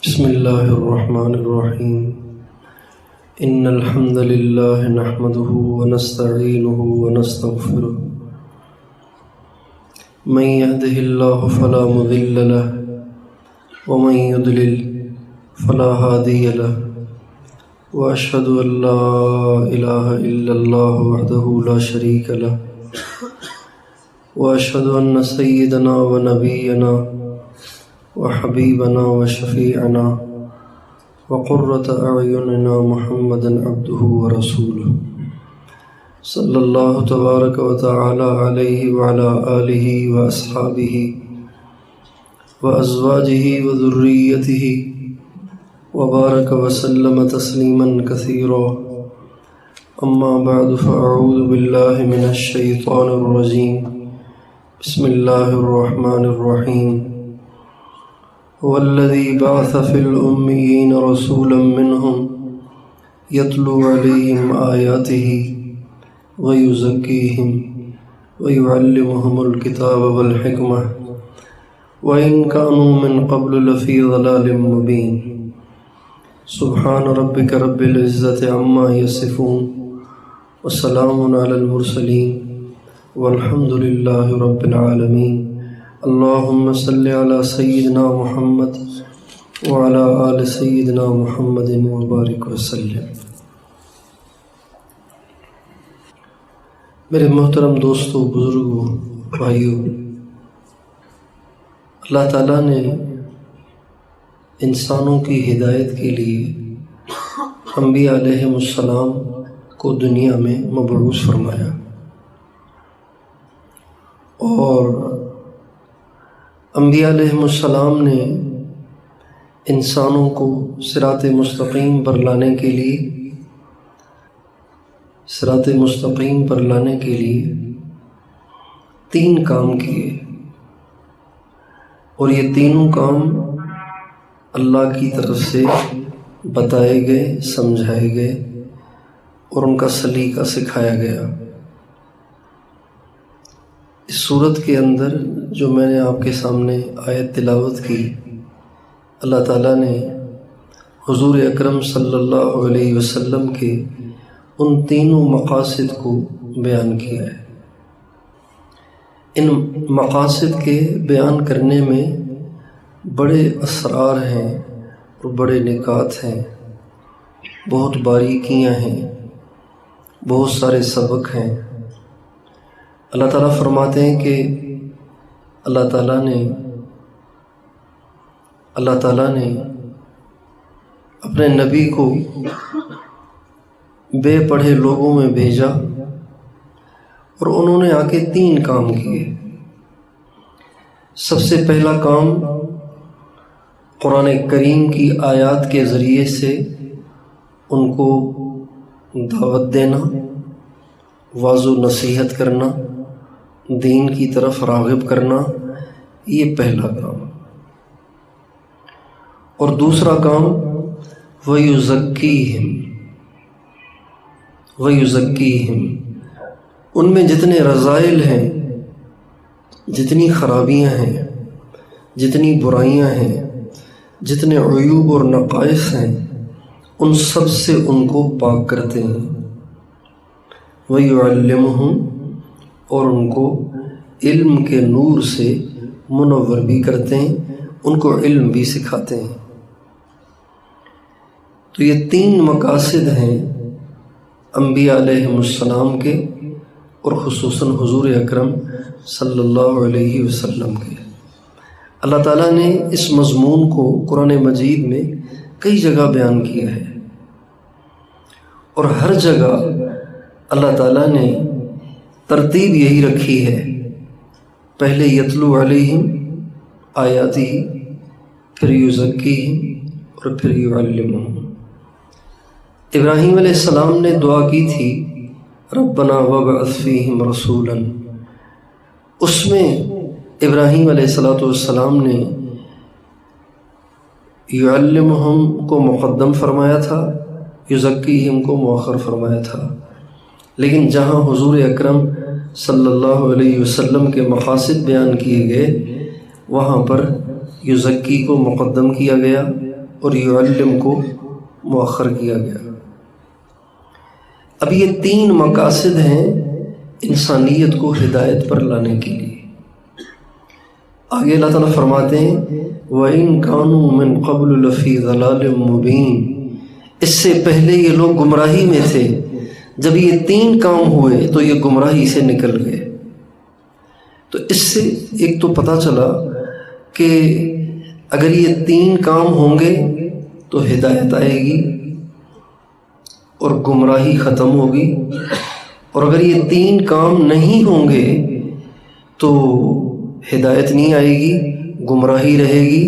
بسم الله الرحمن الرحيم إن الحمد لله نحمده ونستعينه ونستغفره من يهده الله فلا مضل له ومن يضلل فلا هادي له وأشهد أن لا إله إلا الله وحده لا شريك له وأشهد أن سيدنا ونبينا وحبيبنا وشفيعنا وقرة أعيننا محمدا عبده ورسوله صلى الله تبارك وتعالى عليه وعلى آله وأصحابه وأزواجه وذريته وبارك وسلم تسليما كثيرا أما بعد فأعوذ بالله من الشيطان الرجيم بسم الله الرحمن الرحيم هو الذي بعث في الأميين رسولا منهم يتلو عليهم آياته ويزكيهم ويعلمهم الكتاب والحكمة وإن كانوا من قبل لفي ضلال مبين سبحان ربك رب العزة عما يصفون وسلام على المرسلين والحمد لله رب العالمين اللهم صل على سيدنا محمد وعلى آل سيدنا محمد وبارك وسلم۔ میرے محترم دوستوں، بزرگوں، بھائیوں، اللہ تعالیٰ نے انسانوں کی ہدایت کے لیے انبیاء علیہم السلام کو دنیا میں مبعوث فرمایا، اور انبیاء علیہم السلام نے انسانوں کو صراط مستقیم پر لانے کے لیے تین کام کیے، اور یہ تینوں کام اللہ کی طرف سے بتائے گئے، سمجھائے گئے اور ان کا سلیقہ سکھایا گیا۔ اس صورت کے اندر جو میں نے آپ کے سامنے آیت تلاوت کی، اللہ تعالیٰ نے حضور اکرم صلی اللہ علیہ وسلم کے ان تینوں مقاصد کو بیان کیا ہے۔ ان مقاصد کے بیان کرنے میں بڑے اسرار ہیں اور بڑے نکات ہیں، بہت باریکیاں ہیں، بہت سارے سبق ہیں۔ اللہ تعالیٰ فرماتے ہیں کہ اللہ تعالیٰ نے اپنے نبی کو بے پڑھے لوگوں میں بھیجا، اور انہوں نے آ کے تین کام کیے۔ سب سے پہلا کام قرآن کریم کی آیات کے ذریعے سے ان کو دعوت دینا، واعظ و نصیحت کرنا، دین کی طرف راغب کرنا، یہ پہلا کام۔ اور دوسرا کام وَيُزَكِّيهِمْ، ان میں جتنے رذائل ہیں، جتنی خرابیاں ہیں، جتنی برائیاں ہیں، جتنے عیوب اور نقائص ہیں، ان سب سے ان کو پاک کرتے ہیں۔ وَيُعَلِّمُهُمْ، اور ان کو علم کے نور سے منور بھی کرتے ہیں، ان کو علم بھی سکھاتے ہیں۔ تو یہ تین مقاصد ہیں انبیاء علیہم السلام کے، اور خصوصاً حضور اکرم صلی اللہ علیہ وسلم کے۔ اللہ تعالیٰ نے اس مضمون کو قرآن مجید میں کئی جگہ بیان کیا ہے، اور ہر جگہ اللہ تعالیٰ نے ترتیب یہی رکھی ہے، پہلے یتلو علیہم آیاتی، پھر یزکیہم، اور پھر یعلمہم۔ ابراہیم علیہ السلام نے دعا کی تھی ربنا وابعث فیہم رسولا، اس میں ابراہیم علیہ السلام نے یعلمہم کو مقدم فرمایا تھا، یزکیہم کو مؤخر فرمایا تھا، لیکن جہاں حضور اکرم صلی اللہ علیہ وسلم کے مقاصد بیان کیے گئے، وہاں پر یزکی کو مقدم کیا گیا اور یعلم کو مؤخر کیا گیا۔ اب یہ 3 مقاصد ہیں انسانیت کو ہدایت پر لانے کے لیے۔ آگے اللہ تعالیٰ فرماتے ہیں وَإِن كَانُوا مِن قَبْلُ لَفِي ضَلَالٍ مُبِينٍ، اس سے پہلے یہ لوگ گمراہی میں تھے، جب یہ 3 کام ہوئے تو یہ گمراہی سے نکل گئے۔ تو اس سے ایک تو پتہ چلا کہ اگر یہ 3 کام ہوں گے تو ہدایت آئے گی اور گمراہی ختم ہوگی، اور اگر یہ 3 کام نہیں ہوں گے تو ہدایت نہیں آئے گی، گمراہی رہے گی،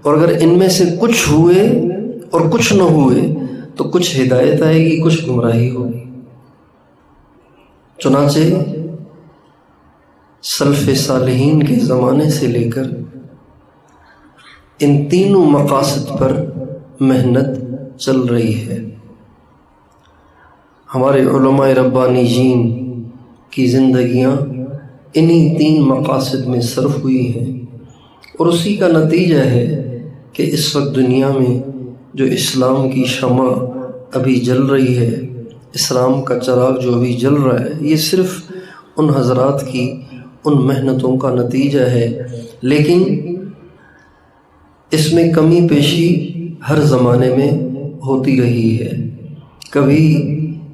اور اگر ان میں سے کچھ ہوئے اور کچھ نہ ہوئے تو کچھ ہدایت آئے گی، کچھ گمراہی ہوگی۔ چنانچہ سلف صالحین کے زمانے سے لے کر ان تینوں مقاصد پر محنت چل رہی ہے۔ ہمارے علماء ربانیین کی زندگیاں انہی 3 مقاصد میں صرف ہوئی ہیں، اور اسی کا نتیجہ ہے کہ اس وقت دنیا میں جو اسلام کی شمع ابھی جل رہی ہے، اسلام کا چراغ جو ابھی جل رہا ہے، یہ صرف ان حضرات کی ان محنتوں کا نتیجہ ہے۔ لیکن اس میں کمی پیشی ہر زمانے میں ہوتی رہی ہے، کبھی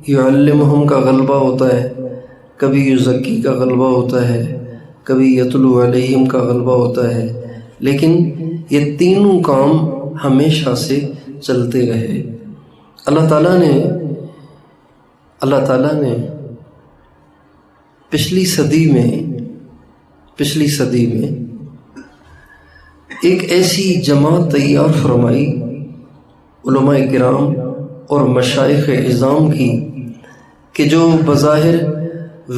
یعلمہم کا غلبہ ہوتا ہے، کبھی یزکی کا غلبہ ہوتا ہے، کبھی یتلو علیہم کا غلبہ ہوتا ہے، لیکن یہ تینوں کام ہمیشہ سے چلتے رہے۔ اللہ تعالیٰ نے پچھلی صدی میں ایک ایسی جماعت تیار فرمائی علماء کرام اور مشائخ اعظام کی کہ جو بظاہر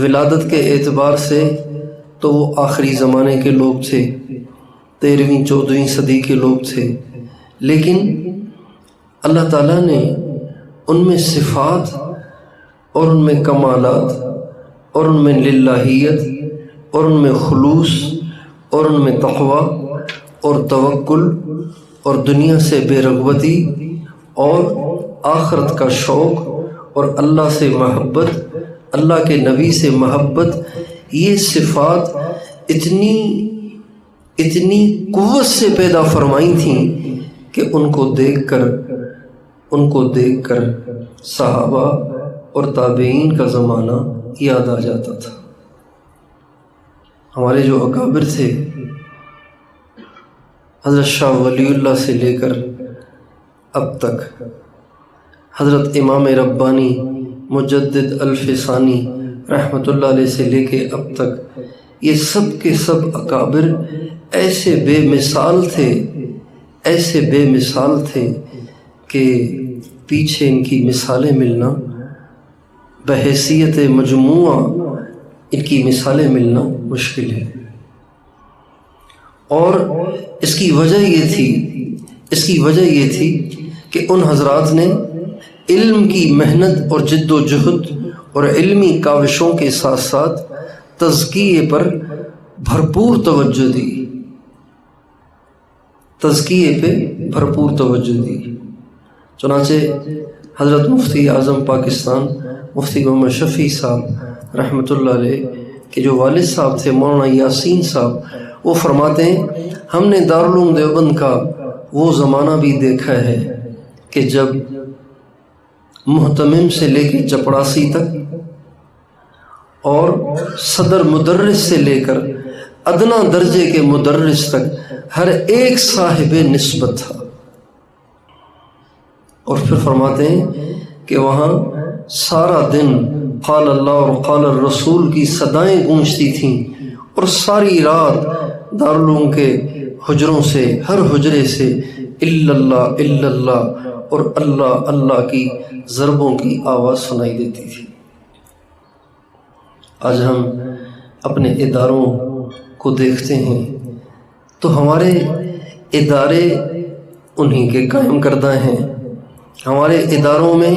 ولادت کے اعتبار سے تو وہ آخری زمانے کے لوگ تھے، 13ویں 14ویں صدی کے لوگ تھے، لیکن اللہ تعالیٰ نے ان میں صفات اور ان میں کمالات اور ان میں للہیت اور ان میں خلوص اور ان میں تقوی اور توکل اور دنیا سے بے رغبتی اور آخرت کا شوق اور اللہ سے محبت، اللہ کے نبی سے محبت، یہ صفات اتنی قوت سے پیدا فرمائی تھیں کہ ان کو دیکھ کر صحابہ اور تابعین کا زمانہ یاد آ جاتا تھا۔ ہمارے جو اکابر تھے، حضرت شاہ ولی اللہ سے لے کر اب تک حضرت امام ربانی مجدد الفسانی رحمۃ اللہ علیہ سے لے کے اب تک، یہ سب کے سب اکابر ایسے بے مثال تھے کہ پیچھے ان کی مثالیں ملنا، بحیثیت مجموعہ ان کی مثالیں ملنا مشکل ہے۔ اور اس کی وجہ یہ تھی کہ ان حضرات نے علم کی محنت اور جد و جہد اور علمی کاوشوں کے ساتھ ساتھ تزکیے پر بھرپور توجہ دی۔ چنانچہ حضرت مفتی اعظم پاکستان مفتی محمد شفیع صاحب رحمۃ اللہ علیہ کے جو والد صاحب تھے مولانا یاسین صاحب، وہ فرماتے ہیں ہم نے دارالعلوم دیوبند کا وہ زمانہ بھی دیکھا ہے کہ جب محتمم سے لے کے چپڑاسی تک اور صدر مدرس سے لے کر ادنا درجے کے مدرس تک ہر ایک صاحب نسبت تھا۔ اور پھر فرماتے ہیں کہ وہاں سارا دن قال اللہ اور قال الرسول کی صدائیں گونجتی تھیں، اور ساری رات دارالعلوم کے حجروں سے، ہر حجرے سے الا اللہ الا اللہ اور اللہ اللہ کی ضربوں کی آواز سنائی دیتی تھی۔ آج ہم اپنے اداروں کو دیکھتے ہیں تو ہمارے ادارے انہی کے قائم کردہ ہیں، ہمارے اداروں میں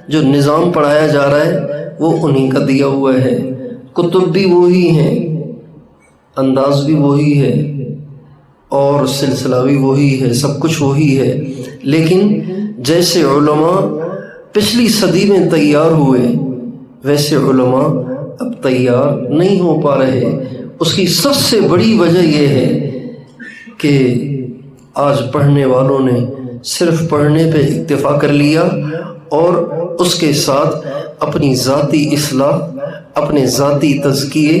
جو نظام پڑھایا جا رہا ہے وہ انہی کا دیا ہوا ہے، کتب بھی وہی ہیں، انداز بھی وہی ہے، اور سلسلہ بھی وہی ہے، سب کچھ وہی ہے، لیکن جیسے علماء پچھلی صدی میں تیار ہوئے ویسے علماء اب تیار نہیں ہو پا رہے۔ اس کی سب سے بڑی وجہ یہ ہے کہ آج پڑھنے والوں نے صرف پڑھنے پہ اکتفا کر لیا اور اس کے ساتھ اپنی ذاتی اصلاح، اپنے ذاتی تزکیے،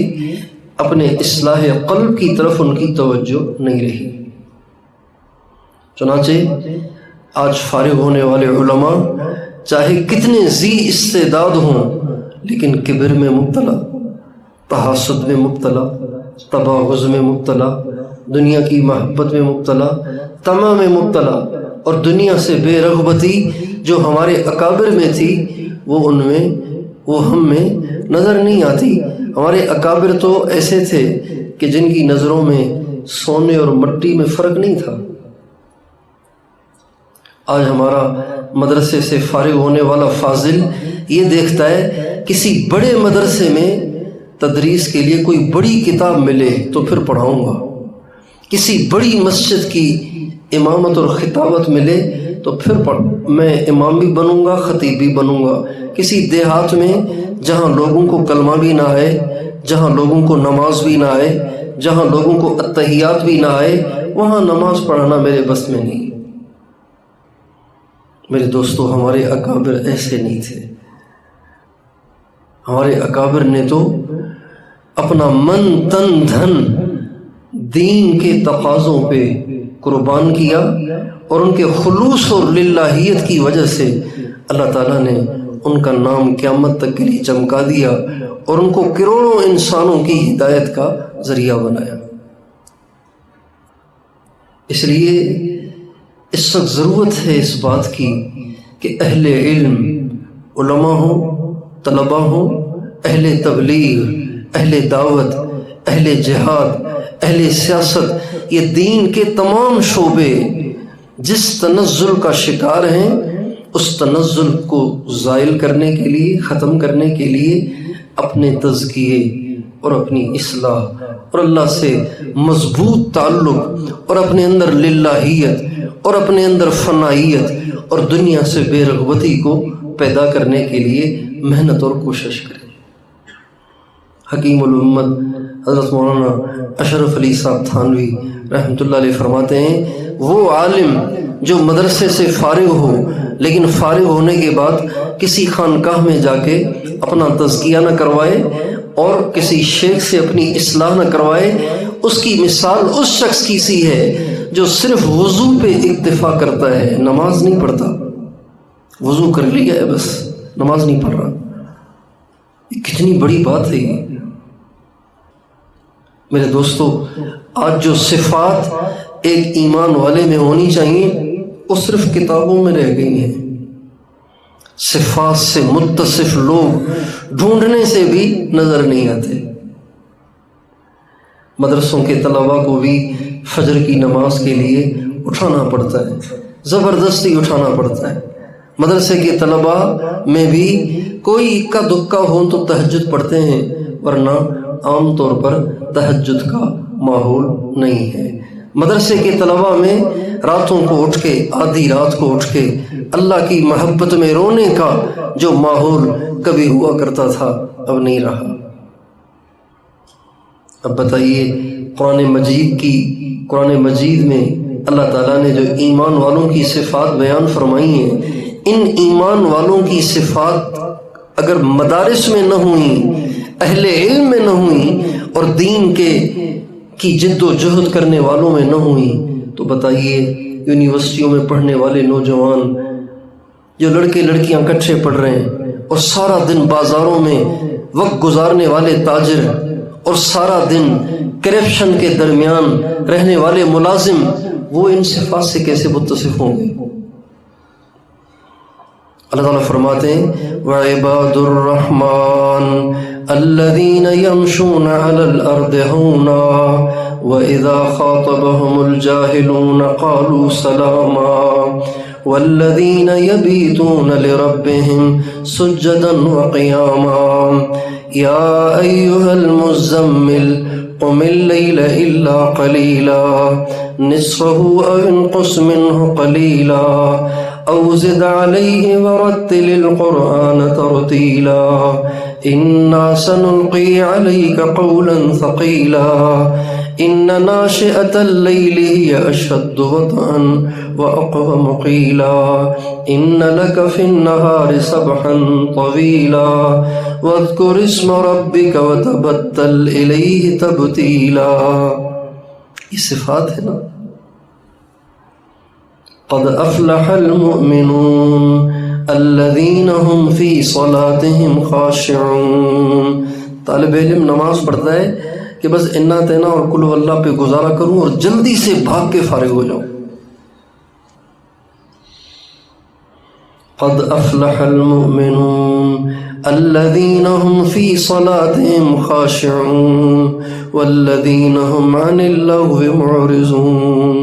اپنے اصلاح قلب کی طرف ان کی توجہ نہیں رہی۔ چنانچہ آج فارغ ہونے والے علماء چاہے کتنے ذی استعداد ہوں، لیکن کبر میں مبتلا، تحاسد میں مبتلا، تباغض میں مبتلا، دنیا کی محبت میں مبتلا، طمع میں مبتلا، اور دنیا سے بے رغبتی جو ہمارے اکابر میں تھی وہ ان میں، وہ ہم میں نظر نہیں آتی۔ ہمارے اکابر تو ایسے تھے کہ جن کی نظروں میں سونے اور مٹی میں فرق نہیں تھا۔ آج ہمارا مدرسے سے فارغ ہونے والا فاضل یہ دیکھتا ہے کسی بڑے مدرسے میں تدریس کے لیے کوئی بڑی کتاب ملے تو پھر پڑھاؤں گا، کسی بڑی مسجد کی امامت اور خطابت ملے تو پھر میں امام بھی بنوں گا، خطیب بھی بنوں گا۔ کسی دیہات میں جہاں لوگوں کو کلمہ بھی نہ آئے، جہاں لوگوں کو نماز بھی نہ آئے، جہاں لوگوں کو التحیات بھی نہ آئے، وہاں نماز پڑھانا میرے بس میں نہیں۔ میرے دوستو، ہمارے اکابر ایسے نہیں تھے۔ ہمارے اکابر نے تو اپنا من تن دھن دین کے تقاضوں پہ قربان کیا، اور ان کے خلوص اور للہیت کی وجہ سے اللہ تعالیٰ نے ان کا نام قیامت تک کے لیے چمکا دیا اور ان کو کروڑوں انسانوں کی ہدایت کا ذریعہ بنایا۔ اس لیے اس وقت ضرورت ہے اس بات کی کہ اہل علم، علماء ہوں، طلباء ہوں، اہل تبلیغ، اہل دعوت، اہل جہاد، اہل سیاست، یہ دین کے تمام شعبے جس تنزل کا شکار ہیں، اس تنزل کو زائل کرنے کے لیے، ختم کرنے کے لیے اپنے تزکیے اور اپنی اصلاح اور اللہ سے مضبوط تعلق اور اپنے اندر للہیت اور اپنے اندر فنائیت اور دنیا سے بے رغبتی کو پیدا کرنے کے لیے محنت اور کوشش کریں۔ حکیم الامت حضرت مولانا اشرف علی صاحب تھانوی رحمۃ اللہ علیہ فرماتے ہیں، وہ عالم جو مدرسے سے فارغ ہو لیکن فارغ ہونے کے بعد کسی خانقاہ میں جا کے اپنا تزکیہ نہ کروائے اور کسی شیخ سے اپنی اصلاح نہ کروائے، اس کی مثال اس شخص کی سی ہے جو صرف وضو پہ اکتفا کرتا ہے، نماز نہیں پڑھتا۔ وضو کر لیا ہے بس، نماز نہیں پڑھ رہا۔ یہ کتنی بڑی بات ہے یہ۔ میرے دوستو، آج جو صفات ایک ایمان والے میں ہونی چاہیے وہ صرف کتابوں میں رہ گئی ہیں۔ صفات سے متصف لوگ ڈھونڈنے سے بھی نظر نہیں آتے۔ مدرسوں کے طلباء کو بھی فجر کی نماز کے لیے اٹھانا پڑتا ہے، زبردستی اٹھانا پڑتا ہے۔ مدرسے کے طلباء میں بھی کوئی اکا دکا ہو تو تہجد پڑھتے ہیں، ورنہ عام طور پر تہجد کا ماحول نہیں ہے۔ مدرسے کے طلباء میں راتوں کو اٹھ کے، آدھی رات کو اٹھ کے اللہ کی محبت میں رونے کا جو ماحول کبھی ہوا کرتا تھا اب نہیں رہا۔ اب بتائیے، قرآن مجید میں اللہ تعالیٰ نے جو ایمان والوں کی صفات بیان فرمائی ہیں، ان ایمان والوں کی صفات اگر مدارس میں نہ ہوئیں، اہل علم میں نہ ہوئیں اور دین کی جد و جہد کرنے والوں میں نہ ہوئیں، تو بتائیے یونیورسٹیوں میں پڑھنے والے نوجوان، جو لڑکے لڑکیاں کٹھے پڑھ رہے ہیں، اور سارا دن بازاروں میں وقت گزارنے والے تاجر، اور سارا دن کرپشن کے درمیان رہنے والے ملازم، وہ ان صفات سے کیسے متصف ہوں گے؟ اللہ تعالیٰ فرماتے ہیں وَعِبَادُ الرَّحْمَنِ الَّذِينَ يَمْشُونَ عَلَى الْأَرْضِ هَوْنًا وَإِذَا خَاطَبَهُمُ الْجَاهِلُونَ قَالُوا سَلَامًا وَالَّذِينَ يَبِيتُونَ لِرَبِّهِمْ سُجَّدًا وَقِيَامًا يَا أَيُّهَا الْمُزَّمِّلُ قم الليل إلا قليلا نصفه أو انقص منه قليلا أو زد عليه ورتل القرآن ترتيلا إنا سنلقي عليك قولا ثقيلا إن ناشئة الليل هي أشد وطئا وأقوم قيلا إن لك في النهار سبحا طويلا واذكر اسم ربك وتبتل إليه تبتيلا. یہ صفات ہے نا. قد افلح المؤمنون الذين هم في صلاتهم خاشعون. طالب علم نماز پڑھتا ہے کہ بس انا تینا اور کل واللہ پہ گزارا کروں اور جلدی سے بھاگ کے فارغ ہو جاؤں. قد افلح المؤمنون الذين هم في صلاتهم خاشعون والذين هم عن اللغو معرضون.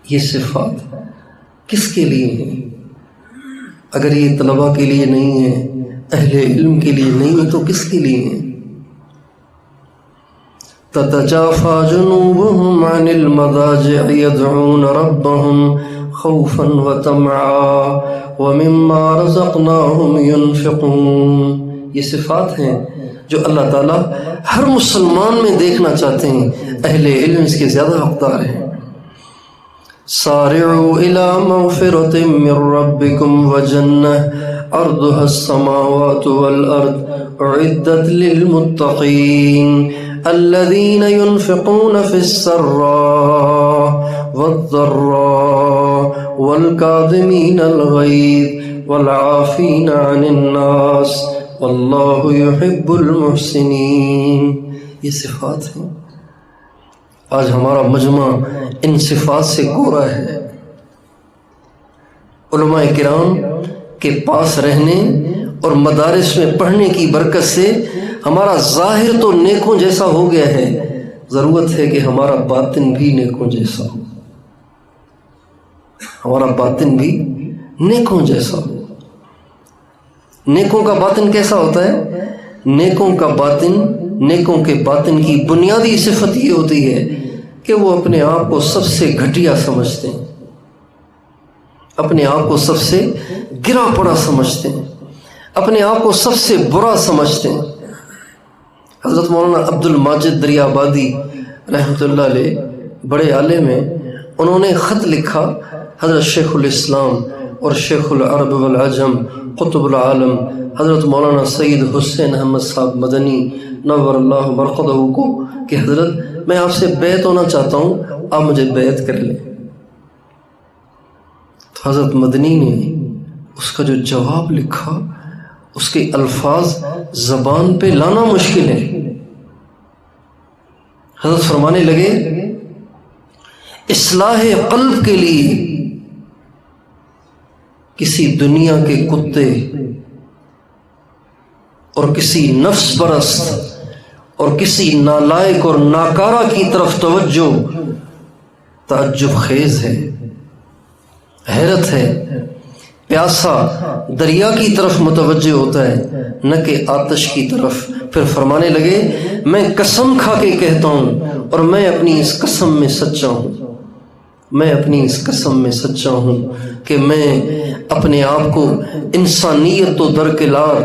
یہ صفات کس کے لیے ہیں؟ اگر یہ طلباء کے لیے نہیں ہے، اہل علم کے لیے نہیں ہے، تو کس کے لیے ہیں؟ تتجافى جنوبهم عن المضاجع يدعون ربهم خوفا وطمعا ومما رزقناهم ينفقون. یہ صفات ہیں جو اللہ تعالیٰ ہر مسلمان میں دیکھنا چاہتے ہیں. اہل علم اس کے زیادہ حقدار ہیں. سارعوا إلى مغفرة من ربكم وجنة عرضها السماوات والأرض أعدت للمتقين الذين ينفقون في السراء والضراء والكاظمين الغيظ والعافين عن الناس والله يحب المحسنين. یہ صفات ہیں. آج ہمارا مجمع ان صفات سے گورا ہے. علماء کرام کے پاس رہنے اور مدارس میں پڑھنے کی برکت سے ہمارا ظاہر تو نیکوں جیسا ہو گیا ہے. ضرورت ہے کہ ہمارا باطن بھی نیکوں جیسا ہو. ہمارا باطن بھی نیکوں جیسا ہو. نیکوں کا باطن کیسا ہوتا ہے؟ نیکوں کا باطن، نیکوں کے باطن کی بنیادی صفت یہ ہوتی ہے کہ وہ اپنے آپ کو سب سے گھٹیا سمجھتے ہیں، اپنے آپ کو سب سے گرا پڑا سمجھتے ہیں، اپنے آپ کو سب سے برا سمجھتے ہیں. حضرت مولانا عبد الماجد دریابادی رحمۃ اللہ علیہ بڑے عالم ہیں. انہوں نے خط لکھا حضرت شیخ الاسلام اور شیخ العرب والعجم قطب العالم حضرت مولانا سید حسین احمد صاحب مدنی نور اللہ مرقدہ کو کہ حضرت میں آپ سے بیعت ہونا چاہتا ہوں، آپ مجھے بیعت کر لیں. تو حضرت مدنی نے اس کا جو جواب لکھا، اس کے الفاظ زبان پہ لانا مشکل ہے. حضرت فرمانے لگے اصلاح قلب کے لیے کسی دنیا کے کتے اور کسی نفس پرست اور کسی نالائق اور ناکارہ کی طرف توجہ تعجب خیز ہے، حیرت ہے. پیاسا دریا کی طرف متوجہ ہوتا ہے نہ کہ آتش کی طرف. پھر فرمانے لگے میں قسم کھا کے کہتا ہوں اور میں اپنی اس قسم میں سچا ہوں، میں اپنی اس قسم میں سچا ہوں کہ میں اپنے آپ کو انسانیت و درکنار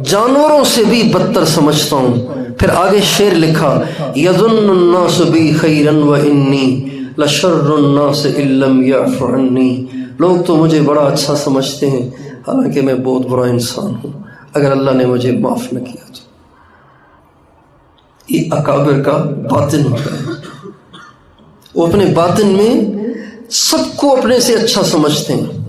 جانوروں سے بھی بدتر سمجھتا ہوں. پھر آگے شعر لکھا یظن الناس بی خیرا و انی لشر الناس ان لم یعف عنی. لوگ تو مجھے بڑا اچھا سمجھتے ہیں حالانکہ میں بہت برا انسان ہوں، اگر اللہ نے مجھے معاف نہ کیا تو. یہ اکابر کا باطن ہوتا ہے. وہ اپنے باطن میں سب کو اپنے سے اچھا سمجھتے ہیں.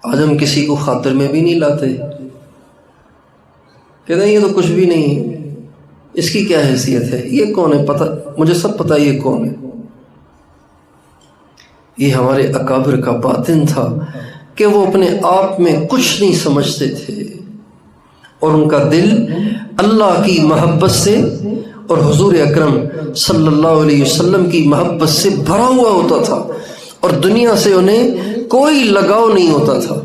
آج ہم کسی کو خاطر میں بھی نہیں لاتے، کہتے ہیں یہ تو کچھ بھی نہیں ہے، اس کی کیا حیثیت ہے، یہ کون ہے، پتہ مجھے سب پتہ یہ کون ہے. یہ ہمارے اکابر کا باطن تھا کہ وہ اپنے آپ میں کچھ نہیں سمجھتے تھے اور ان کا دل اللہ کی محبت سے اور حضور اکرم صلی اللہ علیہ وسلم کی محبت سے بھرا ہوا ہوتا تھا اور دنیا سے انہیں کوئی لگاؤ نہیں ہوتا تھا.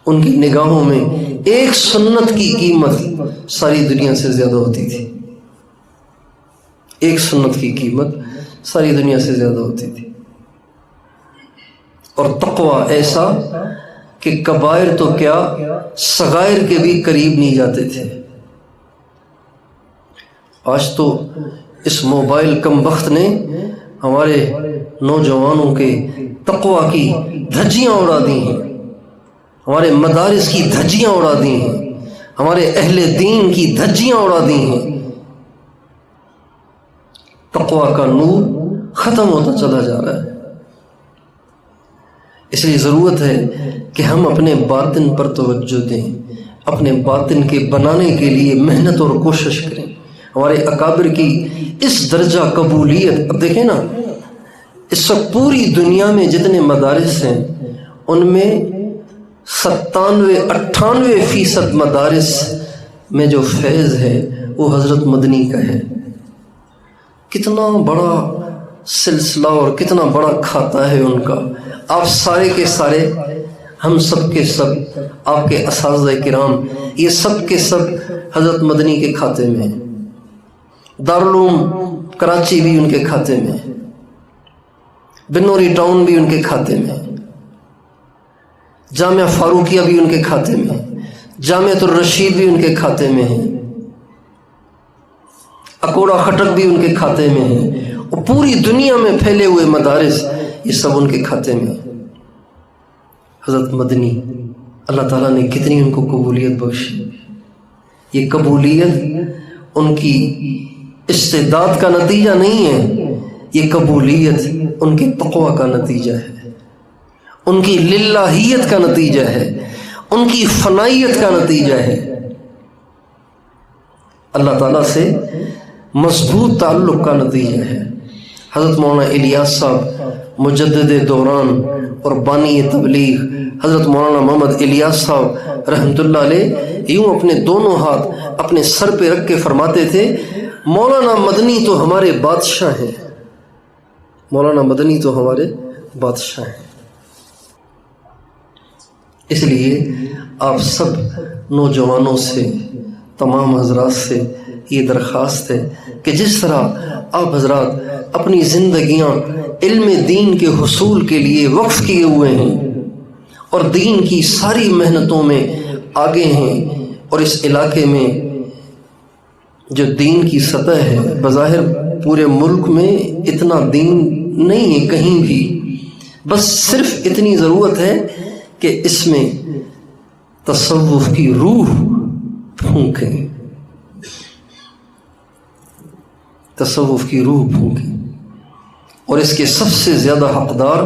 ان کی نگاہوں میں ایک سنت کی قیمت ساری دنیا سے زیادہ ہوتی تھی، ایک سنت کی قیمت ساری دنیا سے زیادہ ہوتی تھی۔ اور تقوی ایسا کہ کبائر تو کیا صغائر کے بھی قریب نہیں جاتے تھے۔ آج تو اس موبائل کم بخت نے ہمارے نوجوانوں کے تقوی کی دھجیاں اڑا دی ہیں، ہمارے مدارس کی دھجیاں اڑا دی ہیں، ہمارے اہل دین کی دھجیاں اڑا دی ہیں۔ تقوی کا نور ختم ہوتا چلا جا رہا ہے۔ اس لیے ضرورت ہے کہ ہم اپنے باطن پر توجہ دیں، اپنے باطن کے بنانے کے لیے محنت اور کوشش کریں۔ ہمارے اکابر کی اس درجہ قبولیت، اب دیکھیں نا، اس وقت پوری دنیا میں جتنے مدارس ہیں ان میں 97-98% مدارس میں جو فیض ہے وہ حضرت مدنی کا ہے۔ کتنا بڑا سلسلہ اور کتنا بڑا کھاتا ہے ان کا۔ آپ سارے کے سارے، ہم سب کے سب، آپ کے اساتذہ کرام، یہ سب کے سب حضرت مدنی کے کھاتے میں ہیں۔ دارالعلوم کراچی بھی ان کے کھاتے میں ہے، بنوری ٹاؤن بھی ان کے کھاتے میں ہے، جامعہ فاروقیہ بھی ان کے کھاتے میں ہے، جامعۃ الرشید بھی ان کے کھاتے میں ہے، اکوڑا خٹک بھی ان کے کھاتے میں ہے، اور پوری دنیا میں پھیلے ہوئے مدارس یہ سب ان کے کھاتے میں ہے۔ حضرت مدنی، اللہ تعالیٰ نے کتنی ان کو قبولیت بخشی۔ یہ قبولیت ان کی استعداد کا نتیجہ نہیں ہے، یہ قبولیت ان کے تقوی کا نتیجہ ہے، ان کی للہیت کا نتیجہ ہے، ان کی فنائیت کا نتیجہ ہے، اللہ تعالیٰ سے مضبوط تعلق کا نتیجہ ہے۔ حضرت مولانا الیاس صاحب مجدد دوران اور بانی تبلیغ حضرت مولانا محمد الیاس صاحب رحمۃ اللہ علیہ یوں اپنے دونوں ہاتھ اپنے سر پہ رکھ کے فرماتے تھے، مولانا مدنی تو ہمارے بادشاہ ہیں، مولانا مدنی تو ہمارے بادشاہ ہیں۔ اس لیے آپ سب نوجوانوں سے، تمام حضرات سے یہ درخواست ہے کہ جس طرح آپ حضرات اپنی زندگیاں علم دین کے حصول کے لیے وقف کیے ہوئے ہیں اور دین کی ساری محنتوں میں آگے ہیں، اور اس علاقے میں جو دین کی سطح ہے، بظاہر پورے ملک میں اتنا دین نہیں ہے کہیں بھی، بس صرف اتنی ضرورت ہے کہ اس میں تصوف کی روح پھونکیں، تصوف کی روح پھونکیں، اور اس کے سب سے زیادہ حقدار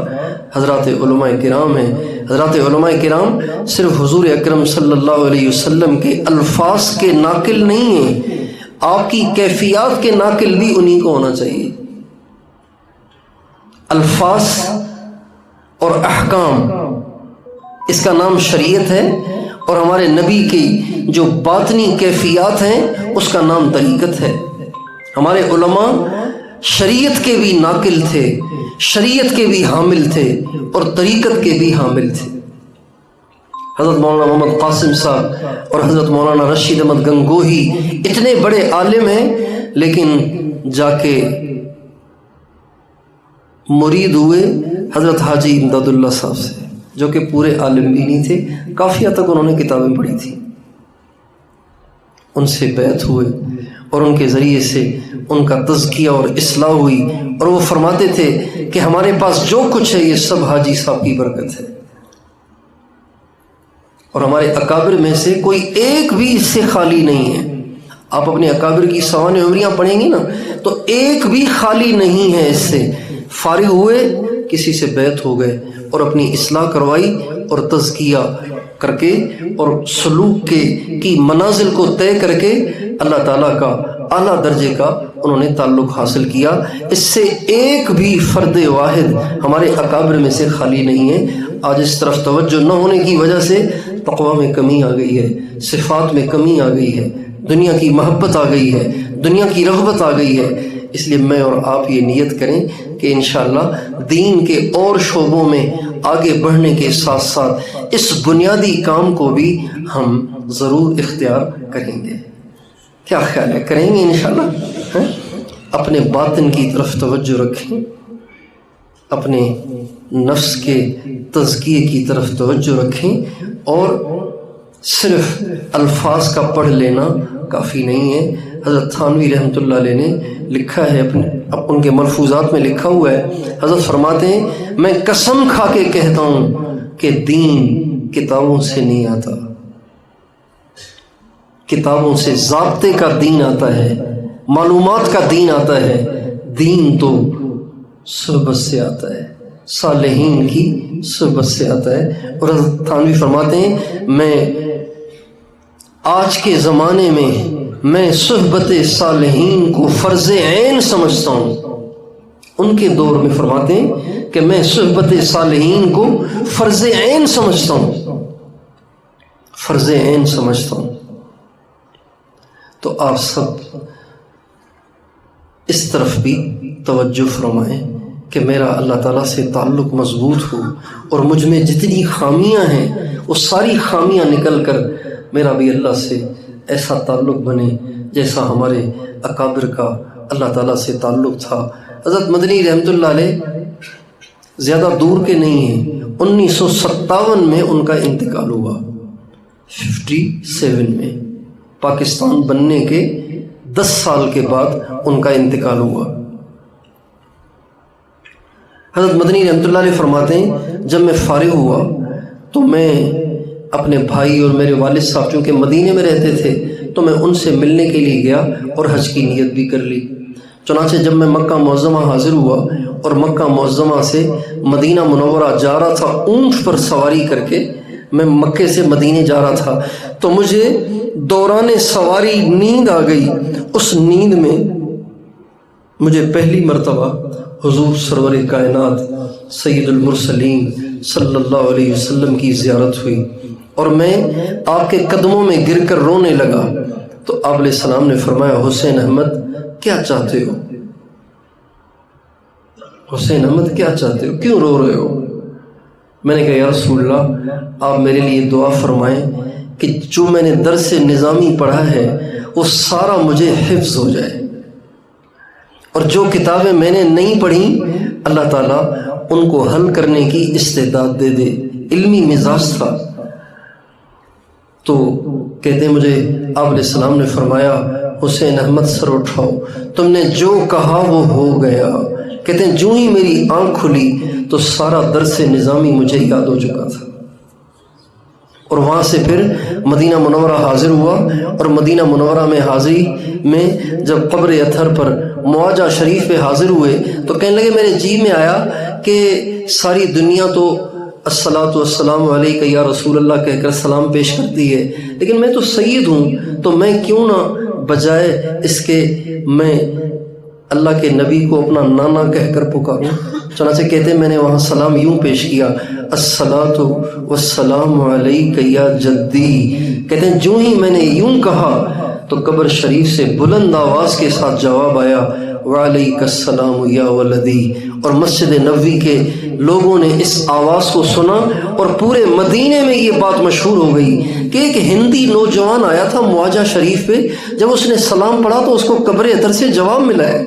حضرات علماء کرام ہیں۔ حضرات علماء کرام صرف حضور اکرم صلی اللہ علیہ وسلم کے الفاظ کے ناقل نہیں ہیں، آپ کی کیفیات کے ناقل بھی انہی کو ہونا چاہیے۔ الفاظ اور احکام، اس کا نام شریعت ہے، اور ہمارے نبی کی جو باطنی کیفیات ہیں اس کا نام طریقت ہے۔ ہمارے علماء شریعت کے بھی ناقل تھے، شریعت کے بھی حامل تھے، اور طریقت کے بھی حامل تھے۔ حضرت مولانا محمد قاسم صاحب اور حضرت مولانا رشید احمد گنگوہی اتنے بڑے عالم ہیں، لیکن جا کے مرید ہوئے حضرت حاجی امداد اللہ صاحب سے، جو کہ پورے عالم بھی نہیں تھے، کافیہ تک انہوں نے کتابیں پڑھی تھیں۔ ان سے بیعت ہوئے اور ان کے ذریعے سے ان کا تزکیہ اور اصلاح ہوئی، اور وہ فرماتے تھے کہ ہمارے پاس جو کچھ ہے یہ سب حاجی صاحب کی برکت ہے، اور ہمارے اکابر میں سے کوئی ایک بھی اس سے خالی نہیں ہے۔ آپ اپنے اکابر کی سوانح عمریاں پڑھیں گے نا تو ایک بھی خالی نہیں ہے اس سے۔ فارغ ہوئے، کسی سے بیعت ہو گئے اور اپنی اصلاح کروائی، اور تزکیہ کر کے اور سلوک کی منازل کو طے کر کے اللہ تعالیٰ کا اعلیٰ درجے کا انہوں نے تعلق حاصل کیا۔ اس سے ایک بھی فرد واحد ہمارے اکابر میں سے خالی نہیں ہے۔ آج اس طرف توجہ نہ ہونے کی وجہ سے تقویٰ میں کمی آ گئی ہے، صفات میں کمی آ گئی ہے، دنیا کی محبت آ گئی ہے، دنیا کی رغبت آ گئی ہے۔ اس لیے میں اور آپ یہ نیت کریں کہ انشاءاللہ دین کے اور شعبوں میں آگے بڑھنے کے ساتھ ساتھ اس بنیادی کام کو بھی ہم ضرور اختیار کریں گے۔ کیا خیال ہے؟ کریں گے انشاءاللہ؟ اپنے باطن کی طرف توجہ رکھیں، اپنے نفس کے تزکیے کی طرف توجہ رکھیں، اور صرف الفاظ کا پڑھ لینا کافی نہیں ہے۔ حضرت تھانوی رحمۃ اللہ علیہ نے لکھا ہے، ان کے ملفوظات میں لکھا ہوا ہے، حضرت فرماتے ہیں میں قسم کھا کے کہتا ہوں کہ دین کتابوں سے نہیں آتا، کتابوں سے ضابطے کا دین آتا ہے، معلومات کا دین آتا ہے، دین تو صحبت سے آتا ہے، صالحین کی صحبت سے آتا ہے۔ اور حضرت تھانوی فرماتے ہیں میں آج کے زمانے میں صحبت صالحین کو فرض عین سمجھتا ہوں۔ ان کے دور میں فرماتے ہیں کہ میں صحبت صالحین کو فرض عین سمجھتا ہوں، فرض عین سمجھتا ہوں۔ تو آپ سب اس طرف بھی توجہ فرمائیں کہ میرا اللہ تعالیٰ سے تعلق مضبوط ہو، اور مجھ میں جتنی خامیاں ہیں وہ ساری خامیاں نکل کر میرا بھی اللہ سے ایسا تعلق بنے جیسا ہمارے اکابر کا اللہ تعالیٰ سے تعلق تھا۔ حضرت مدنی رحمۃ اللہ علیہ زیادہ دور کے نہیں ہیں، 1957 میں ان کا انتقال ہوا، 57 میں، پاکستان بننے کے 10 سال کے بعد ان کا انتقال ہوا۔ حضرت مدنی رحمۃ اللہ علیہ فرماتے ہیں جب میں فارغ ہوا تو میں اپنے بھائی اور میرے والد صاحب چونکہ مدینے میں رہتے تھے تو میں ان سے ملنے کے لیے گیا اور حج کی نیت بھی کر لی۔ چنانچہ جب میں مکہ معظمہ حاضر ہوا اور مکہ معظمہ سے مدینہ منورہ جا رہا تھا اونٹ پر سواری کر کے، میں مکے سے مدینے جا رہا تھا، تو مجھے دوران سواری نیند آ گئی۔ اس نیند میں مجھے پہلی مرتبہ حضور سرور کائنات سید المرسلین صلی اللہ علیہ وسلم کی زیارت ہوئی، اور میں آپ کے قدموں میں گر کر رونے لگا۔ تو آپ علیہ السلام نے فرمایا حسین احمد کیا چاہتے ہو؟ حسین احمد کیا چاہتے ہو؟ کیوں رو رہے ہو؟ میں نے کہا یا رسول اللہ آپ میرے لیے دعا فرمائیں کہ جو میں نے درس نظامی پڑھا ہے وہ سارا مجھے حفظ ہو جائے، اور جو کتابیں میں نے نہیں پڑھی اللہ تعالیٰ ان کو حل کرنے کی استعداد دے دے۔ علمی مزاج تھا۔ تو کہتے ہیں مجھے آپ علیہ السلام نے فرمایا حسین احمد سر اٹھاؤ، تم نے جو کہا وہ ہو گیا۔ کہتے ہیں جو ہی میری آنکھ کھلی تو سارا درس نظامی مجھے یاد ہو چکا تھا، اور وہاں سے پھر مدینہ منورہ حاضر ہوا، اور مدینہ منورہ میں حاضری میں جب قبر اطہر پر معاجہ شریف پہ حاضر ہوئے تو کہنے لگے میرے جی میں آیا کہ ساری دنیا تو الصلاۃ والسلام علیک یا رسول اللہ کہہ کر سلام پیش کرتی ہے، لیکن میں تو سید ہوں، تو میں کیوں نہ بجائے اس کے میں اللہ کے نبی کو اپنا نانا کہہ کر پکاروں۔ چنانچہ کہتے ہیں میں نے وہاں سلام یوں پیش کیا الصلاۃ والسلام علیک یا جدی۔ کہتے ہیں جو ہی میں نے یوں کہا تو قبر شریف سے بلند آواز کے ساتھ جواب آیا وعلیک السلام یا ولدی، اور مسجد نبوی کے لوگوں نے اس آواز کو سنا، اور پورے مدینے میں یہ بات مشہور ہو گئی کہ ایک ہندی نوجوان آیا تھا معاجہ شریف پہ، جب اس نے سلام پڑھا تو اس کو قبر اطہر سے جواب ملا ہے۔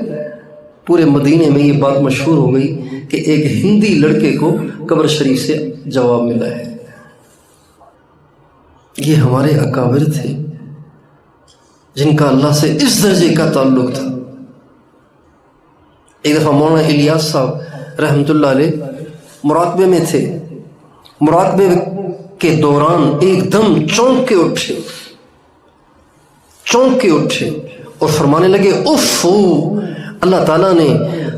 پورے مدینے میں یہ بات مشہور ہو گئی کہ ایک ہندی لڑکے کو قبر شریف سے جواب ملا ہے۔ یہ ہمارے اکابر تھے جن کا اللہ سے اس درجے کا تعلق تھا۔ ایک دفعہ مولانا الیاس صاحب رحمۃ اللہ علیہ مراقبے میں تھے، مراقبے کے دوران ایک دم چونک کے اٹھے اور فرمانے لگے اف، اللہ تعالیٰ نے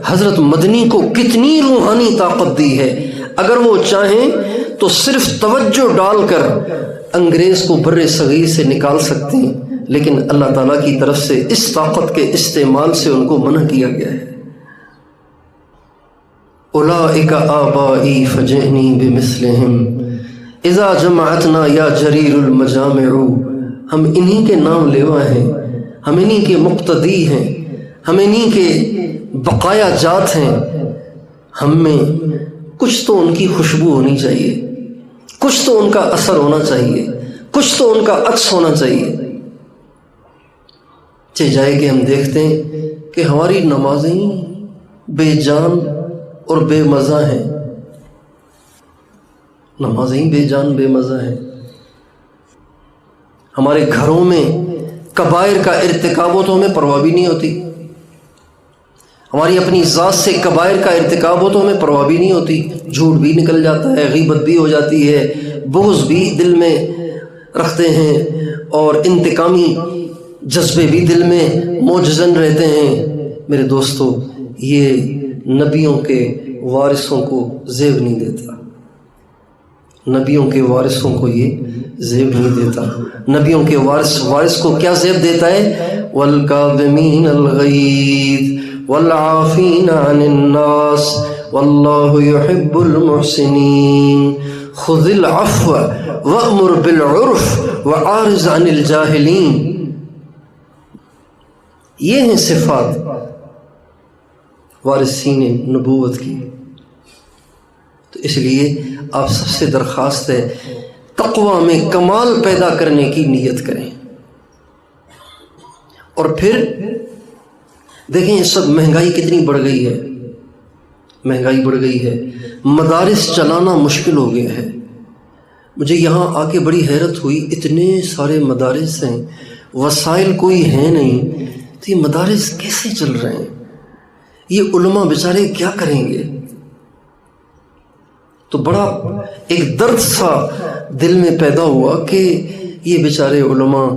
حضرت مدنی کو کتنی روحانی طاقت دی ہے، اگر وہ چاہیں تو صرف توجہ ڈال کر انگریز کو بر صغیر سے نکال سکتے ہیں، لیکن اللہ تعالیٰ کی طرف سے اس طاقت کے استعمال سے ان کو منع کیا گیا ہے۔ اولئک آبائی فجئنی بمثلہم اذا جمعتنا یا جریر المجامع، ہم انہی کے نام لیوا ہیں، ہم انہی کے مقتدی ہیں، ہمیں نہیں کہ بقایا جات ہیں، ہم میں کچھ تو ان کی خوشبو ہونی چاہیے، کچھ تو ان کا اثر ہونا چاہیے، کچھ تو ان کا عکس ہونا چاہیے۔ چہ جائے کہ ہم دیکھتے ہیں کہ ہماری نمازیں بے جان اور بے مزہ ہیں، نمازیں بے جان بے مزہ ہیں۔ ہمارے گھروں میں کبائر کا ارتکاب ہو تو ہمیں پرواہ بھی نہیں ہوتی، ہماری اپنی ذات سے کبائر کا ارتکاب ہو تو ہمیں پرواہ بھی نہیں ہوتی، جھوٹ بھی نکل جاتا ہے، غیبت بھی ہو جاتی ہے، بغض بھی دل میں رکھتے ہیں، اور انتقامی جذبے بھی دل میں موجزن رہتے ہیں۔ میرے دوستو، یہ نبیوں کے وارثوں کو زیب نہیں دیتا، نبیوں کے وارثوں کو یہ زیب نہیں دیتا۔ نبیوں کے وارث کو کیا زیب دیتا ہے؟ وَالْكَاظِمِينَ الْغَيْظَ وَالْعَافِينَ عَنِ النَّاسِ وَاللَّهُ يُحِبُّ الْمُحْسِنِينَ خُذِ الْعَفْوَ وَأْمُرْ بِالْعُرْفِ وَأَعْرِضْ عَنِ الْجَاهِلِينَ۔ یہ ہیں صفات وارثین نبوت کی۔ تو اس لیے آپ سب سے درخواست ہے تقویٰ میں کمال پیدا کرنے کی نیت کریں۔ اور پھر دیکھیں اس وقت مہنگائی کتنی بڑھ گئی ہے، مہنگائی بڑھ گئی ہے، مدارس چلانا مشکل ہو گیا ہے۔ مجھے یہاں آ کے بڑی حیرت ہوئی، اتنے سارے مدارس ہیں، وسائل کوئی ہیں نہیں، تو یہ مدارس کیسے چل رہے ہیں؟ یہ علماء بیچارے کیا کریں گے؟ تو بڑا ایک درد سا دل میں پیدا ہوا کہ یہ بیچارے علماء،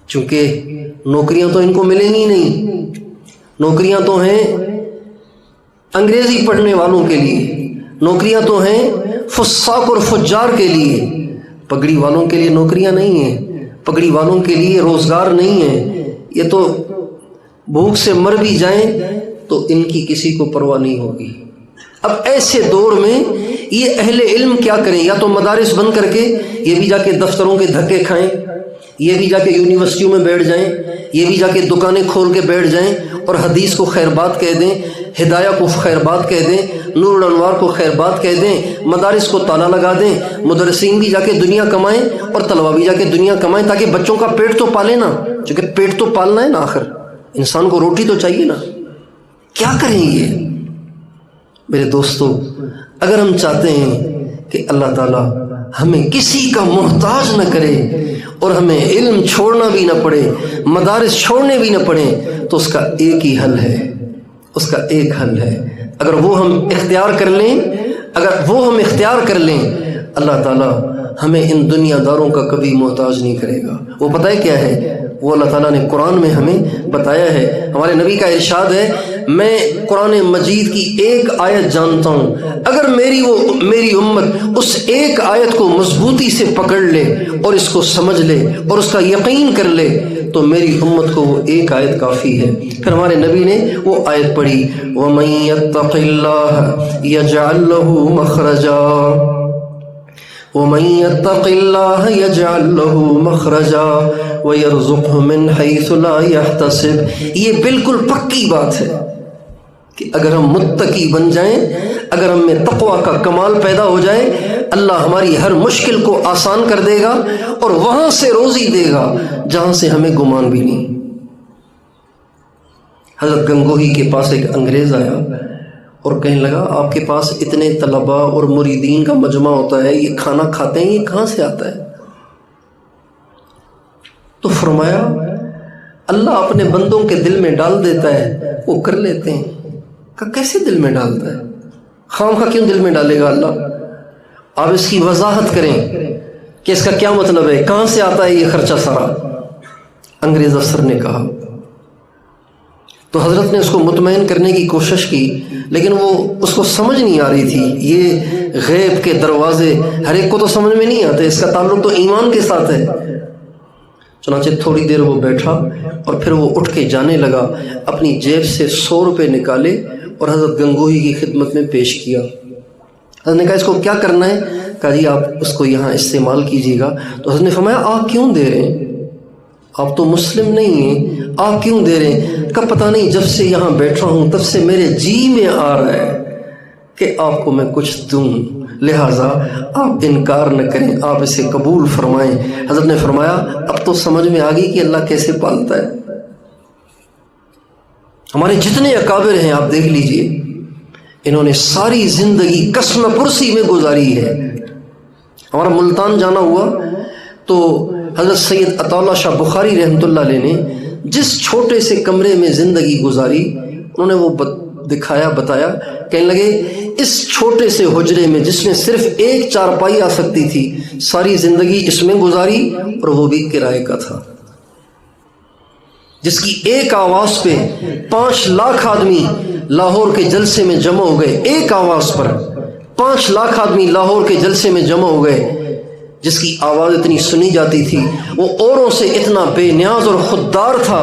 چونکہ نوکریاں تو ان کو ملیں گی نہیں، نوکریاں تو ہیں انگریزی پڑھنے والوں کے لیے، نوکریاں تو ہیں فساق اور فجار کے لیے، پگڑی والوں کے لیے نوکریاں نہیں ہیں، پگڑی والوں کے لیے روزگار نہیں ہے۔ یہ تو بھوک سے مر بھی جائیں تو ان کی کسی کو پرواہ نہیں ہوگی۔ اب ایسے دور میں یہ اہل علم کیا کریں؟ یا تو مدارس بند کر کے یہ بھی جا کے دفتروں کے دھکے کھائیں، یہ بھی جا کے یونیورسٹیوں میں بیٹھ جائیں، یہ بھی جا کے دکانیں کھول کے بیٹھ جائیں اور حدیث کو خیر بات کہہ دیں، ہدایہ کو خیر بات کہہ دیں، نور الانوار کو خیر بات کہہ دیں، مدارس کو تالا لگا دیں، مدرسین بھی جا کے دنیا کمائیں اور طلبہ بھی جا کے دنیا کمائیں، تاکہ بچوں کا پیٹ تو پالے نا، چونکہ پیٹ تو پالنا ہے نا، آخر انسان کو روٹی تو چاہیے نا۔ کیا کریں یہ؟ میرے دوستو، اگر ہم چاہتے ہیں کہ اللہ تعالیٰ ہمیں کسی کا محتاج نہ کرے اور ہمیں علم چھوڑنا بھی نہ پڑے، مدارس چھوڑنے بھی نہ پڑے، تو اس کا ایک ہی حل ہے، اس کا ایک حل ہے۔ اگر وہ ہم اختیار کر لیں، اللہ تعالیٰ ہمیں ان دنیا داروں کا کبھی محتاج نہیں کرے گا۔ وہ پتہ ہے کیا ہے؟ وہ اللہ تعالیٰ نے قرآن میں ہمیں بتایا ہے، ہمارے نبی کا ارشاد ہے، میں قرآن مجید کی ایک آیت جانتا ہوں، اگر میری امت اس ایک آیت کو مضبوطی سے پکڑ لے اور اس کو سمجھ لے اور اس کا یقین کر لے تو میری امت کو وہ ایک آیت کافی ہے۔ پھر ہمارے نبی نے وہ آیت پڑھی، وَمَن يَتَّقِ اللَّهَ يَجْعَل لَّهُ مَخْرَجًا وَمَن يَتَّقِ اللَّهَ يَجْعَل لَّهُ مَخْرَجًا وَيَرْزُقْهُ مِنْ حَيْثُ لَا يَحْتَسِبُ۔ یہ بالکل پکی بات ہے کہ اگر ہم متقی بن جائیں، اگر ہم میں تقویٰ کا کمال پیدا ہو جائے، اللہ ہماری ہر مشکل کو آسان کر دے گا اور وہاں سے روزی دے گا جہاں سے ہمیں گمان بھی نہیں۔ حضرت گنگوہی کے پاس ایک انگریز آیا اور کہنے لگا، آپ کے پاس اتنے طلباء اور مریدین کا مجمع ہوتا ہے، یہ کھانا کھاتے ہیں، یہ کہاں سے آتا ہے؟ تو فرمایا، اللہ اپنے بندوں کے دل میں ڈال دیتا ہے، وہ کر لیتے ہیں۔ کہا کیسے دل میں ڈالتا ہے؟ خام خواہ کیوں دل میں ڈالے گا اللہ؟ آپ اس کی وضاحت کریں کہ اس کا کیا مطلب ہے، کہاں سے آتا ہے یہ خرچہ سارا؟ انگریز افسر نے کہا۔ تو حضرت نے اس کو مطمئن کرنے کی کوشش کی، لیکن وہ اس کو سمجھ نہیں آ رہی تھی۔ یہ غیب کے دروازے ہر ایک کو تو سمجھ میں نہیں آتے، اس کا تعلق تو ایمان کے ساتھ ہے۔ چنانچہ تھوڑی دیر وہ بیٹھا اور پھر وہ اٹھ کے جانے لگا، اپنی جیب سے 100 روپے نکالے اور حضرت گنگوہی کی خدمت میں پیش کیا۔ حضرت نے کہا اس کو کیا کرنا ہے؟ کہا جی آپ اس کو یہاں استعمال کیجیے گا۔ تو حضرت نے فرمایا آپ کیوں دے رہے ہیں؟ آپ تو مسلم نہیں ہیں، آپ کیوں دے رہے ہیں؟ کہ پتہ نہیں، جب سے یہاں بیٹھا ہوں تب سے میرے جی میں آ رہا ہے کہ آپ کو میں کچھ دوں، لہٰذا آپ انکار نہ کریں، آپ اسے قبول فرمائیں۔ حضرت نے فرمایا اب تو سمجھ میں آ گئی کہ اللہ کیسے پالتا ہے۔ ہمارے جتنے اکابر ہیں آپ دیکھ لیجئے، انہوں نے ساری زندگی کسم پرسی میں گزاری ہے۔ ہمارا ملتان جانا ہوا تو حضرت سید عطا اللہ شاہ بخاری رحمۃ اللہ علیہ نے جس چھوٹے سے کمرے میں زندگی گزاری، انہوں نے وہ دکھایا، بتایا، کہنے لگے اس چھوٹے سے حجرے میں جس میں صرف ایک چارپائی آ سکتی تھی، ساری زندگی اس میں گزاری، اور وہ بھی کرائے کا تھا، جس کی ایک آواز پہ 5 لاکھ آدمی لاہور کے جلسے میں جمع ہو گئے، ایک آواز پر 5 لاکھ آدمی لاہور کے جلسے میں جمع ہو گئے، جس کی آواز اتنی سنی جاتی تھی، وہ اوروں سے اتنا بے نیاز اور خوددار تھا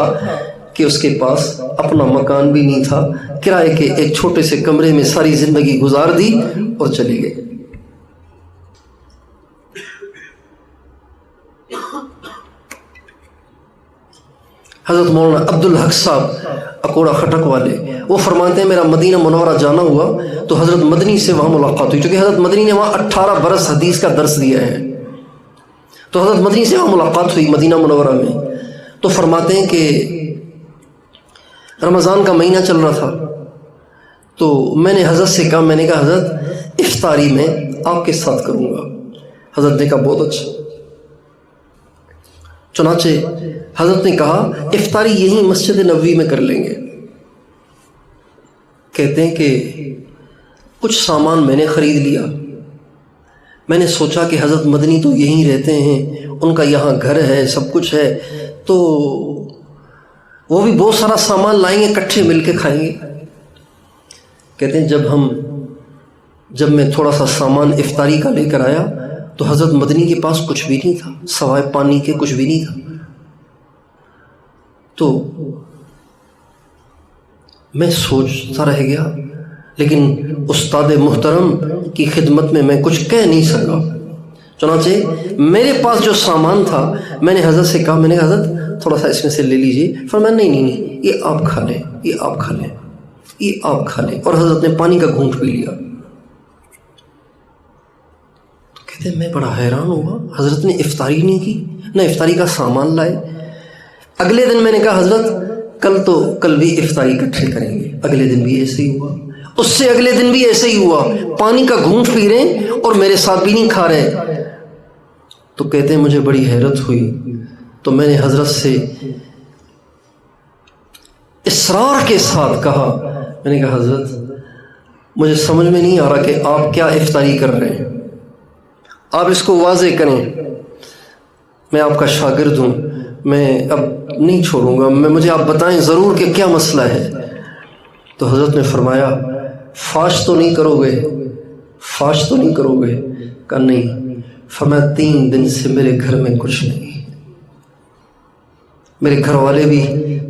کہ اس کے پاس اپنا مکان بھی نہیں تھا، کرائے کے ایک چھوٹے سے کمرے میں ساری زندگی گزار دی اور چلے گئے۔ حضرت مولانا عبدالحق صاحب اکوڑا خٹک والے، وہ فرماتے ہیں میرا مدینہ منورہ جانا ہوا تو حضرت مدنی سے وہاں ملاقات ہوئی، چونکہ حضرت مدنی نے وہاں 18 برس حدیث کا درس دیا ہے، تو حضرت مدنی سے وہاں ملاقات ہوئی مدینہ منورہ میں۔ تو فرماتے ہیں کہ رمضان کا مہینہ چل رہا تھا، تو میں نے حضرت سے کہا، میں نے کہا حضرت افطاری میں آپ کے ساتھ کروں گا۔ حضرت نے کہا بہت اچھا۔ چنانچہ حضرت نے کہا افطاری یہیں مسجد نبوی میں کر لیں گے۔ کہتے ہیں کہ کچھ سامان میں نے خرید لیا، میں نے سوچا کہ حضرت مدنی تو یہیں رہتے ہیں، ان کا یہاں گھر ہے، سب کچھ ہے، تو وہ بھی بہت سارا سامان لائیں گے، اکٹھے مل کے کھائیں گے۔ کہتے ہیں جب میں تھوڑا سا سامان افطاری کا لے کر آیا تو حضرت مدنی کے پاس کچھ بھی نہیں تھا، سوائے پانی کے کچھ بھی نہیں تھا۔ تو میں سوچتا رہ گیا، لیکن استاد محترم کی خدمت میں میں کچھ کہہ نہیں سکا۔ چنانچہ میرے پاس جو سامان تھا میں نے حضرت سے کہا، میں نے کہا حضرت تھوڑا سا اس میں سے لے لیجیے۔ فرمایا نہیں، یہ آپ کھا لیں، یہ آپ کھا لیں، یہ آپ کھا لیں، اور حضرت نے پانی کا گھونٹ پی لیا۔ تو کہتے ہیں میں بڑا حیران ہوا، حضرت نے افطاری نہیں کی، نہ افطاری کا سامان لائے۔ اگلے دن میں نے کہا حضرت کل بھی افطاری اکٹھے کریں گے۔ اگلے دن بھی ایسے ہی ہوا، اس سے اگلے دن بھی ایسے ہی ہوا، پانی کا گھونٹ پی رہے ہیں اور میرے ساتھ بھی نہیں کھا رہے۔ تو کہتے ہیں مجھے بڑی حیرت ہوئی، تو میں نے حضرت سے اصرار کے ساتھ کہا، میں نے کہا حضرت مجھے سمجھ میں نہیں آ رہا کہ آپ کیا افطاری کر رہے ہیں، آپ اس کو واضح کریں، میں آپ کا شاگرد ہوں، میں اب نہیں چھوڑوں گا، مجھے آپ بتائیں ضرور کہ کیا مسئلہ ہے۔ تو حضرت نے فرمایا فاش تو نہیں کرو گے، فاش تو نہیں کرو گے؟ کہا نہیں۔ فرمایا 3 دن سے میرے گھر میں کچھ نہیں، میرے گھر والے بھی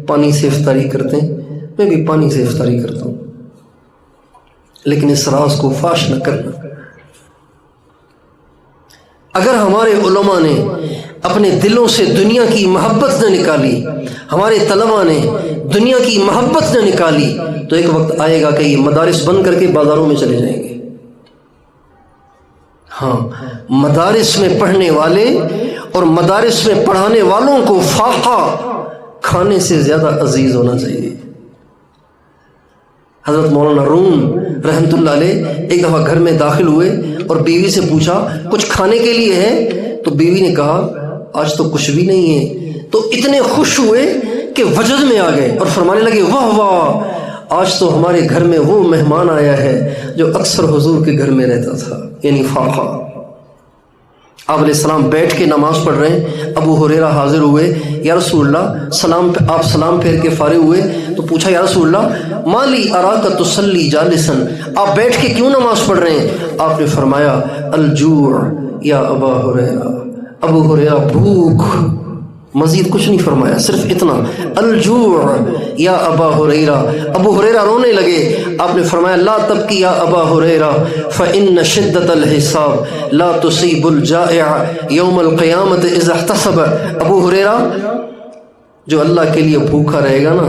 پانی سے افطاری کرتے ہیں، میں بھی پانی سے افطاری کرتا ہوں، لیکن اس راز کو فاش نہ کرنا۔ اگر ہمارے علماء نے اپنے دلوں سے دنیا کی محبت نہ نکالی، ہمارے طلباء نے دنیا کی محبت نہ نکالی، تو ایک وقت آئے گا کہ یہ مدارس بند کر کے بازاروں میں چلے جائیں گے۔ ہاں، مدارس میں پڑھنے والے اور مدارس میں پڑھانے والوں کو فاقہ کھانے سے زیادہ عزیز ہونا چاہیے۔ حضرت مولانا روم رحمۃ اللہ علیہ ایک دفعہ گھر میں داخل ہوئے اور بیوی سے پوچھا کچھ کھانے کے لیے ہے؟ تو بیوی نے کہا آج تو کچھ بھی نہیں ہے۔ تو اتنے خوش ہوئے کہ وجد میں آ گئے اور فرمانے لگے واہ واہ، آج تو ہمارے گھر میں وہ مہمان آیا ہے جو اکثر حضور کے گھر میں رہتا تھا، یعنی فاقہ۔ آپ علیہ السلام بیٹھ کے نماز پڑھ رہے ہیں، ابو ہریرہ حاضر ہوئے، یا رسول اللہ آپ سلام پھیر کے فارغ ہوئے تو پوچھا یا رسول اللہ مالی اراک تصلی جالسن، آپ بیٹھ کے کیوں نماز پڑھ رہے ہیں؟ آپ نے فرمایا الجوع یا ابا ہریرہ، ابو ہریرہ بھوک، مزید کچھ نہیں فرمایا، صرف اتنا الجوع یا ابا ہریرہ۔ ابو ہریرہ رونے لگے، آپ نے فرمایا لا تبکی یا ابا ہریرہ فإن شدت الحساب لا تصیب الجائع یوم القیامت اذا احتسب۔ ابو ہریرہ جو اللہ کے لیے بھوکا رہے گا نا،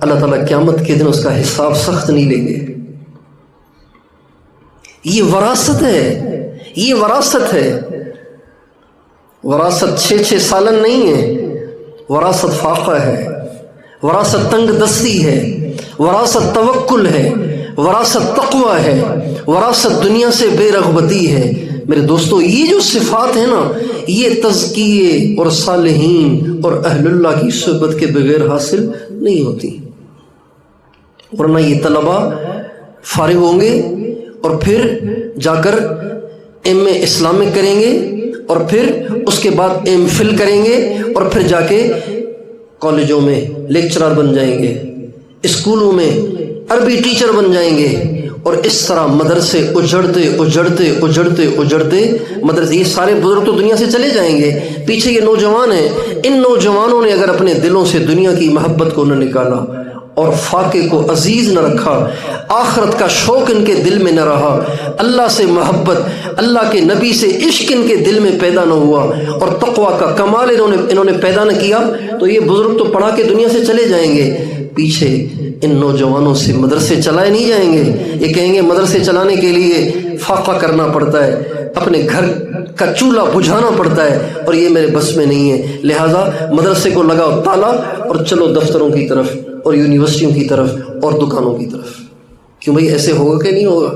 اللہ تعالیٰ قیامت کے دن اس کا حساب سخت نہیں لیں گے۔ یہ وراثت ہے، یہ وراثت ہے۔ وراثت 6 سالن نہیں ہے، وراثت فاقہ ہے، وراثت تنگ دستی ہے، وراثت توکل ہے، وراثت تقوی ہے، وراثت دنیا سے بے رغبتی ہے۔ میرے دوستو، یہ جو صفات ہیں نا، یہ تزکیے اور صالحین اور اہل اللہ کی صحبت کے بغیر حاصل نہیں ہوتی، ورنہ یہ طلبہ فارغ ہوں گے اور پھر جا کر ایم.اے اسلامک کریں گے، اور پھر اس کے بعد ایم فل کریں گے، اور پھر جا کے کالجوں میں لیکچرر بن جائیں گے، اسکولوں میں عربی ٹیچر بن جائیں گے، اور اس طرح مدرسے اجڑتے اجڑتے اجڑتے اجڑتے مدرسے، یہ سارے بزرگ تو دنیا سے چلے جائیں گے، پیچھے یہ نوجوان ہیں، ان نوجوانوں نے اگر اپنے دلوں سے دنیا کی محبت کو نہ نکالا اور فاقے کو عزیز نہ رکھا، آخرت کا شوق ان کے دل میں نہ رہا، اللہ سے محبت، اللہ کے نبی سے عشق ان کے دل میں پیدا نہ ہوا، اور تقوی کا کمال انہوں نے پیدا نہ کیا، تو یہ بزرگ تو پڑھا کے دنیا سے چلے جائیں گے، پیچھے ان نوجوانوں سے مدرسے چلائے نہیں جائیں گے۔ یہ کہیں گے مدرسے چلانے کے لیے فاقہ کرنا پڑتا ہے، اپنے گھر کا چولہا بجھانا پڑتا ہے، اور یہ میرے بس میں نہیں ہے، لہٰذا مدرسے کو لگاؤ تالا اور چلو دفتروں کی طرف اور یونیورسٹیوں کی طرف اور دکانوں کی طرف۔ کیوں بھائی، ایسے ہوگا کہ نہیں ہوگا؟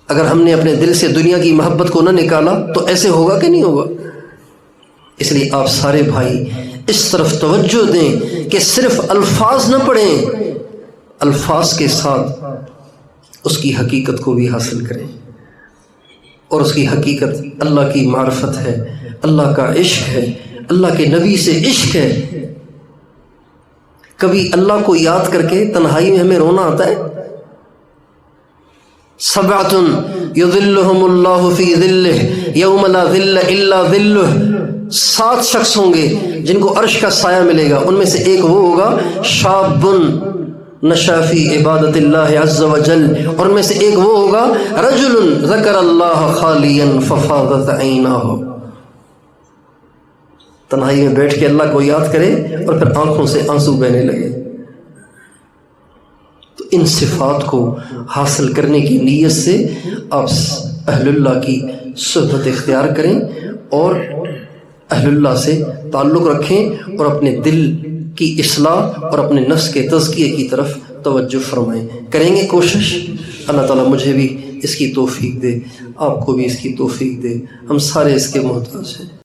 اگر ہم نے اپنے دل سے دنیا کی محبت کو نہ نکالا تو ایسے ہوگا کہ نہیں ہوگا؟ اس لیے آپ سارے بھائی اس طرف توجہ دیں کہ صرف الفاظ نہ پڑھیں، الفاظ کے ساتھ اس کی حقیقت کو بھی حاصل کریں، اور اس کی حقیقت اللہ کی معرفت ہے، اللہ کا عشق ہے، اللہ کے نبی سے عشق ہے۔ کبھی اللہ کو یاد کر کے تنہائی میں ہمیں رونا آتا ہے؟ سبعۃ یظلھم اللہ فی ظلہ یوم لا ظل الا ظلہ، 7 شخص ہوں گے جن کو عرش کا سایہ ملے گا، ان میں سے ایک وہ ہوگا شاب نشا فی عبادت اللہ عز وجل، اور ان میں سے ایک وہ ہوگا رجل ذکر اللہ خالیا ففاضت عیناہ، تنہائی میں بیٹھ کے اللہ کو یاد کرے اور پھر آنکھوں سے آنسو بہنے لگے۔ تو ان صفات کو حاصل کرنے کی نیت سے آپ اہل اللہ کی صحبت اختیار کریں اور اہل اللہ سے تعلق رکھیں، اور اپنے دل کی اصلاح اور اپنے نفس کے تزکیے کی طرف توجہ فرمائیں۔ کریں گے کوشش، اللہ تعالیٰ مجھے بھی اس کی توفیق دے، آپ کو بھی اس کی توفیق دے، ہم سارے اس کے محتاج ہیں۔